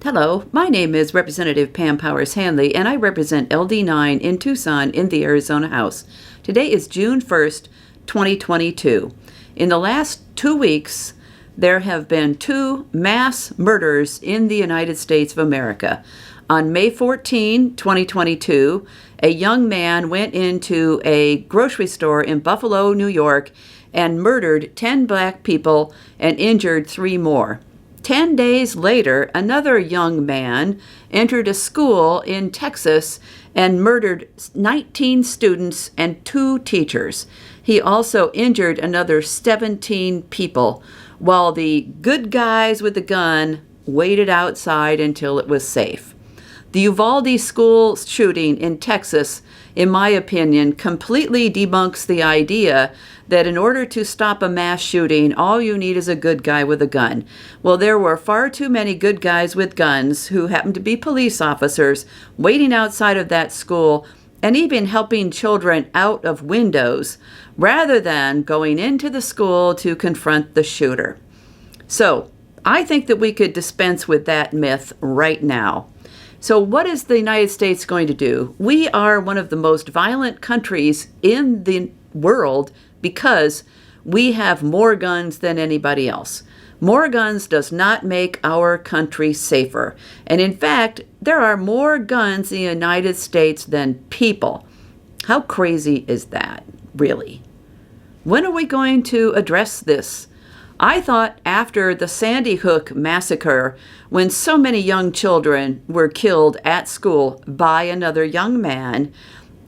Hello, my name is Representative Pam Powers Hanley, and I represent LD9 in Tucson in the Arizona House. Today is June 1st, 2022. In the last 2 weeks, there have been 2 mass murders in the United States of America. On May 14, 2022, a young man went into a grocery store in Buffalo, New York, and murdered 10 black people and injured 3 more. 10 days later, another young man entered a school in Texas and murdered 19 students and 2 teachers. He also injured another 17 people, while the good guys with the gun waited outside until it was safe. The Uvalde school shooting in Texas, in my opinion, completely debunks the idea that in order to stop a mass shooting, all you need is a good guy with a gun. Well, there were far too many good guys with guns who happened to be police officers waiting outside of that school and even helping children out of windows rather than going into the school to confront the shooter. So I think that we could dispense with that myth right now. So what is the United States going to do? We are one of the most violent countries in the world because we have more guns than anybody else. More guns does not make our country safer. And in fact, there are more guns in the United States than people. How crazy is that, really? When are we going to address this? I thought after the Sandy Hook massacre, when so many young children were killed at school by another young man,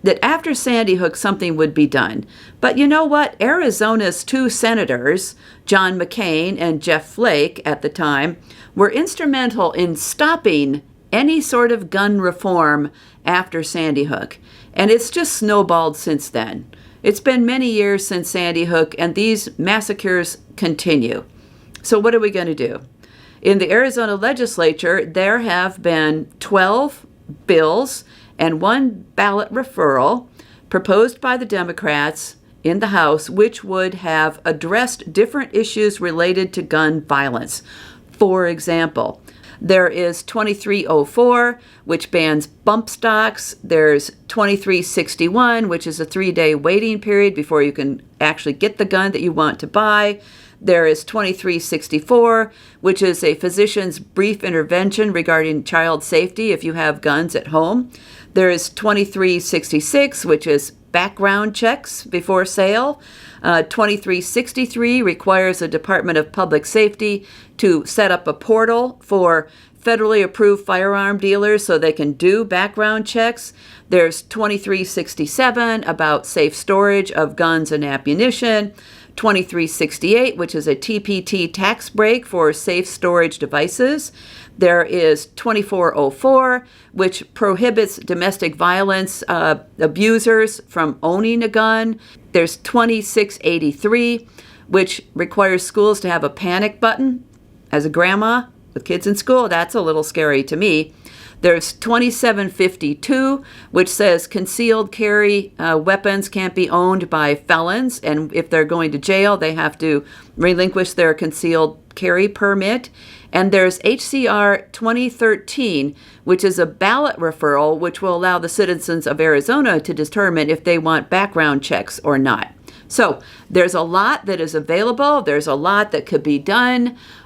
that after Sandy Hook something would be done. But you know what? Arizona's 2 senators, John McCain and Jeff Flake at the time, were instrumental in stopping any sort of gun reform after Sandy Hook. And it's just snowballed since then. It's been many years since Sandy Hook, and these massacres continue. So what are we going to do? In the Arizona legislature, there have been 12 bills and 1 ballot referral proposed by the Democrats in the House, which would have addressed different issues related to gun violence. For example, there is 2304, which bans bump stocks. There's 2361, which is a 3-day waiting period before you can actually get the gun that you want to buy. There is 2364, which is a physician's brief intervention regarding child safety if you have guns at home. There is 2366, which is background checks before sale. 2363 requires the Department of Public Safety to set up a portal for federally approved firearm dealers so they can do background checks. There's 2367 about safe storage of guns and ammunition. 2368, which is a TPT tax break for safe storage devices. There is 2404, which prohibits domestic violence abusers from owning a gun. There's 2683, which requires schools to have a panic button. As a grandma with kids in school, that's a little scary to me. There's 2752, which says concealed carry weapons can't be owned by felons, and if they're going to jail, they have to relinquish their concealed carry permit. And there's HCR 2013, which is a ballot referral, which will allow the citizens of Arizona to determine if they want background checks or not. So there's a lot that is available. There's a lot that could be done.